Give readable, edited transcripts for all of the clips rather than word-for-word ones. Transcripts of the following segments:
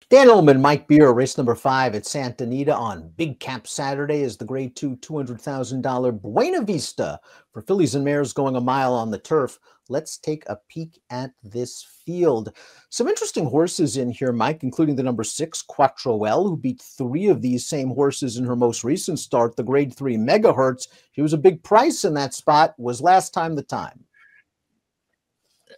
Dan Illman, Mike Beer, race number 5 at Santa Anita on Big Cap Saturday is the Grade 2 $200,000 Buena Vista for fillies and mares going a mile on the turf. Let's take a peek at this field. Some interesting horses in here, Mike, including the number 6, Quattro L, who beat 3 of these same horses in her most recent start, the Grade 3 Megahertz. She was a big price in that spot. Was last time the time?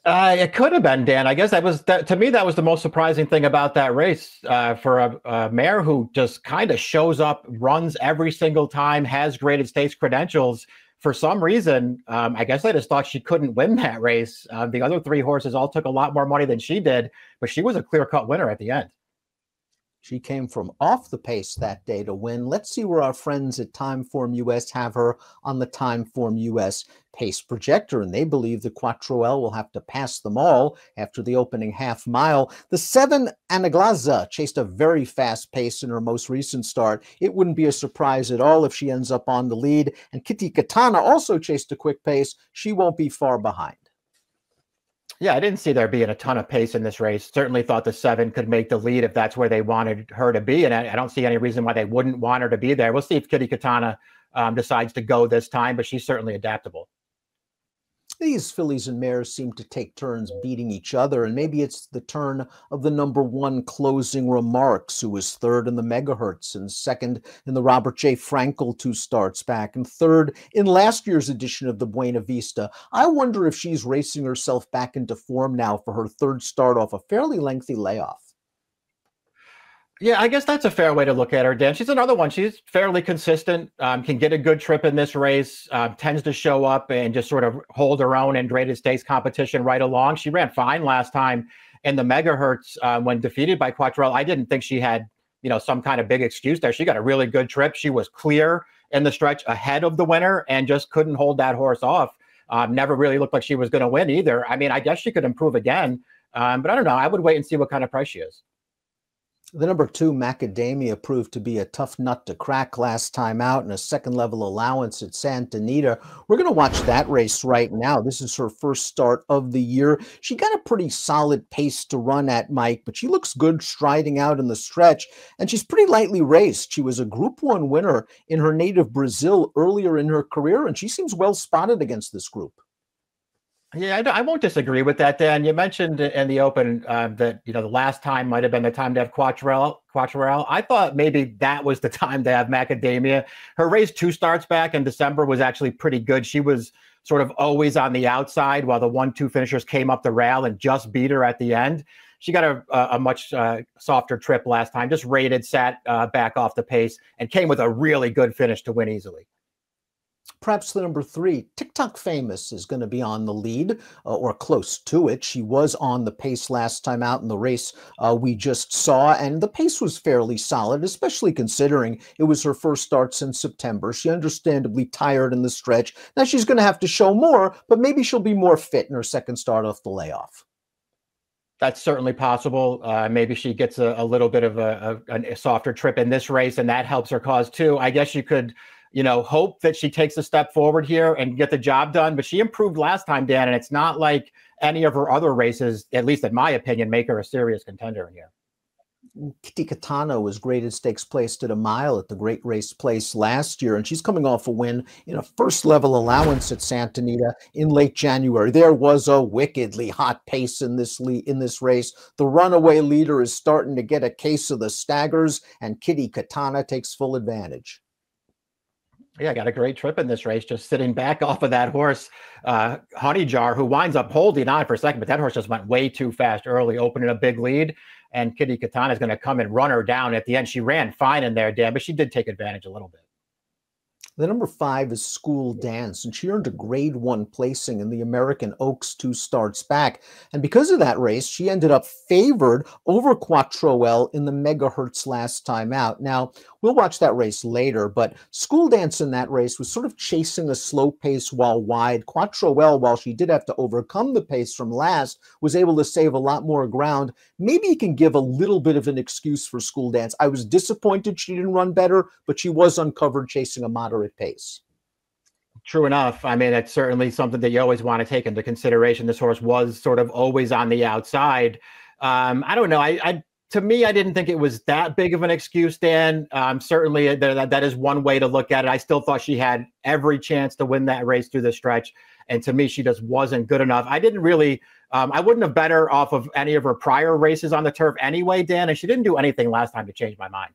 It could have been, Dan. I guess to me, that was the most surprising thing about that race for a mare who just kind of shows up, runs every single time, has graded stakes credentials. For some reason, I guess I just thought she couldn't win that race. The other 3 horses all took a lot more money than she did, but she was a clear-cut winner at the end. She came from off the pace that day to win. Let's see where our friends at Timeform US have her on the Timeform US pace projector, and they believe the Quattro L will have to pass them all after the opening half mile. The 7, Anaglaza, chased a very fast pace in her most recent start. It wouldn't be a surprise at all if she ends up on the lead. And Kitty Katana also chased a quick pace. She won't be far behind. Yeah, I didn't see there being a ton of pace in this race. Certainly thought the 7 could make the lead if that's where they wanted her to be. And I don't see any reason why they wouldn't want her to be there. We'll see if Kitty Katana decides to go this time, but she's certainly adaptable. These fillies and mares seem to take turns beating each other, and maybe it's the turn of the number 1, Closing Remarks, who was 3rd in the Megahertz and 2nd in the Robert J. Frankel 2 starts back and 3rd in last year's edition of the Buena Vista. I wonder if she's racing herself back into form now for her 3rd start off a fairly lengthy layoff. Yeah, I guess that's a fair way to look at her, Dan. She's another one. She's fairly consistent, can get a good trip in this race, tends to show up and just sort of hold her own in graded stakes competition right along. She ran fine last time in the Megahertz when defeated by Quattro. I didn't think she had, some kind of big excuse there. She got a really good trip. She was clear in the stretch ahead of the winner and just couldn't hold that horse off. Never really looked like she was going to win either. I mean, I guess she could improve again, but I don't know. I would wait and see what kind of price she is. The number 2, Macadamia, proved to be a tough nut to crack last time out in a 2nd level allowance at Santa Anita. We're going to watch that race right now. This is her 1st start of the year. She got a pretty solid pace to run at, Mike, but she looks good striding out in the stretch, and she's pretty lightly raced. She was a Group 1 winner in her native Brazil earlier in her career, and she seems well spotted against this group. Yeah, I won't disagree with that, Dan. You mentioned in the open that, the last time might have been the time to have Quattro. I thought maybe that was the time to have Macadamia. Her race 2 starts back in December was actually pretty good. She was sort of always on the outside while the 1-2 finishers came up the rail and just beat her at the end. She got a much softer trip last time, just rated, sat back off the pace, and came with a really good finish to win easily. Perhaps the number 3, TikTok Famous, is going to be on the lead or close to it. She was on the pace last time out in the race we just saw, and the pace was fairly solid, especially considering it was her 1st start since September. She understandably tired in the stretch. Now she's going to have to show more, but maybe she'll be more fit in her 2nd start off the layoff. That's certainly possible. Maybe she gets a little bit of a softer trip in this race, and that helps her cause too. I guess you could hope that she takes a step forward here and get the job done. But she improved last time, Dan, and it's not like any of her other races, at least in my opinion, make her a serious contender in here. Kitty Katana was graded stakes placed at a mile at the Great Race Place last year, and she's coming off a win in a 1st level allowance at Santa Anita in late January. There was a wickedly hot pace in this race. The runaway leader is starting to get a case of the staggers, and Kitty Katana takes full advantage. Yeah, got a great trip in this race, just sitting back off of that horse, Honey Jar, who winds up holding on for a second, but that horse just went way too fast early, opening a big lead. And Kitty Katana is going to come and run her down at the end. She ran fine in there, Dan, but she did take advantage a little bit. The number 5 is School Dance, and she earned a grade 1 placing in the American Oaks 2 starts back. And because of that race, she ended up favored over Quattro L in the Megahertz last time out. Now, we'll watch that race later, but School Dance in that race was sort of chasing a slow pace while wide. Quattro L, while she did have to overcome the pace from last, was able to save a lot more ground. Maybe you can give a little bit of an excuse for School Dance. I was disappointed she didn't run better, but she was uncovered chasing a moderate pace. True enough. I mean, it's certainly something that you always want to take into consideration. This horse was sort of always on the outside. I don't know. I To me, I didn't think it was that big of an excuse, Dan. Certainly, that is one way to look at it. I still thought she had every chance to win that race through the stretch. And to me, she just wasn't good enough. I didn't really, I wouldn't have bet her off of any of her prior races on the turf anyway, Dan. And she didn't do anything last time to change my mind.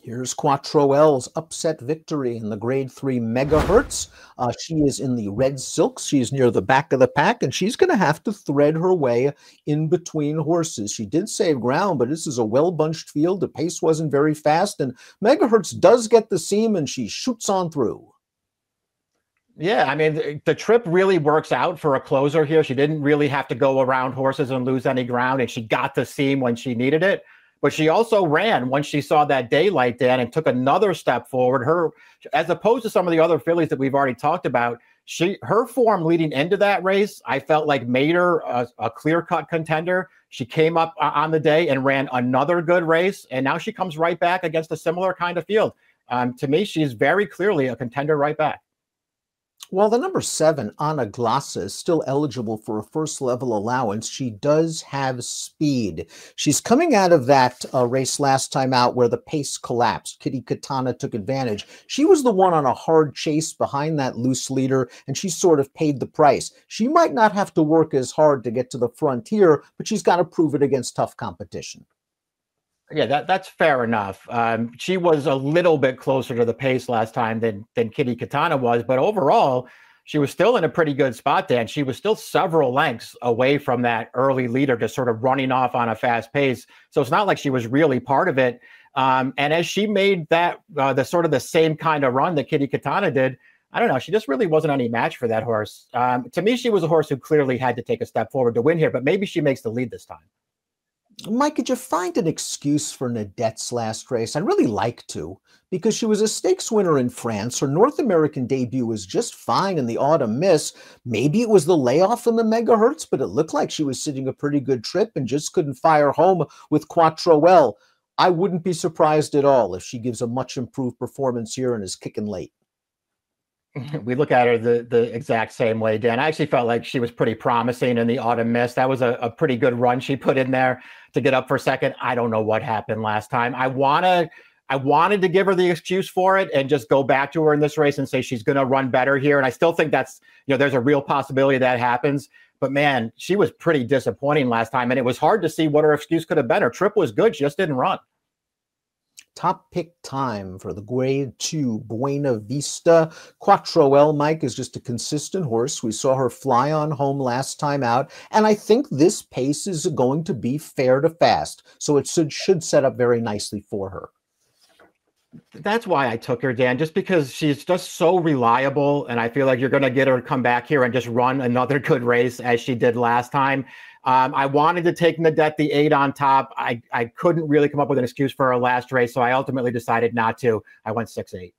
Here's Quattro L's upset victory in the Grade 3 Megahertz. She is in the red silks. She's near the back of the pack, and she's going to have to thread her way in between horses. She did save ground, but this is a well-bunched field. The pace wasn't very fast, and Megahertz does get the seam, and she shoots on through. Yeah, I mean, the trip really works out for a closer here. She didn't really have to go around horses and lose any ground, and she got the seam when she needed it. But she also ran once she saw that daylight, Dan, and took another step forward. As opposed to some of the other fillies that we've already talked about, her form leading into that race, I felt like made her a clear-cut contender. She came up on the day and ran another good race, and now she comes right back against a similar kind of field. To me, she's very clearly a contender right back. While the number 7, Ana Glassa, is still eligible for a first-level allowance, she does have speed. She's coming out of that race last time out where the pace collapsed. Kitty Katana took advantage. She was the one on a hard chase behind that loose leader, and she sort of paid the price. She might not have to work as hard to get to the frontier, but she's got to prove it against tough competition. Yeah, that's fair enough. She was a little bit closer to the pace last time than Kitty Katana was, but overall, she was still in a pretty good spot, Dan. She was still several lengths away from that early leader, just sort of running off on a fast pace. So it's not like she was really part of it. And as she made that the same kind of run that Kitty Katana did, I don't know, she just really wasn't any match for that horse. To me, she was a horse who clearly had to take a step forward to win here, but maybe she makes the lead this time. Mike, could you find an excuse for Nadette's last race? I'd really like to, because she was a stakes winner in France. Her North American debut was just fine in the Autumn Miss. Maybe it was the layoff in the Megahertz, but it looked like she was sitting a pretty good trip and just couldn't fire home with Quattro L. I wouldn't be surprised at all if she gives a much improved performance here and is kicking late. We look at her the exact same way, Dan. I actually felt like she was pretty promising in the Autumn Miss. That was a pretty good run she put in there to get up for second. I don't know what happened last time. I wanted to give her the excuse for it and just go back to her in this race and say she's going to run better here. And I still think that's, there's a real possibility that happens. But man, she was pretty disappointing last time. And it was hard to see what her excuse could have been. Her trip was good. She just didn't run. Top pick time for the Grade 2 Buena Vista. Quattro L, Mike, is just a consistent horse. We saw her fly on home last time out, and I think this pace is going to be fair to fast, so it should set up very nicely for her. That's why I took her, Dan, just because she's just so reliable, and I feel like you're going to get her to come back here and just run another good race as she did last time. I wanted to take Nadette the 8 on top. I couldn't really come up with an excuse for her last race, so I ultimately decided not to. I went 6-8.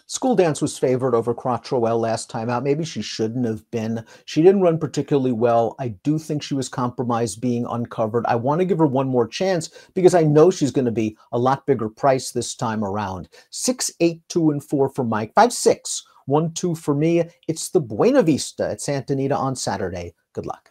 School Dance was favored over Quattro L last time out. Maybe she shouldn't have been. She didn't run particularly well. I do think she was compromised being uncovered. I want to give her one more chance because I know she's going to be a lot bigger price this time around. 6, 8, 2, and 4 for Mike. 5, 6, 1, 2 for me. It's the Buena Vista at Santa Anita on Saturday. Good luck.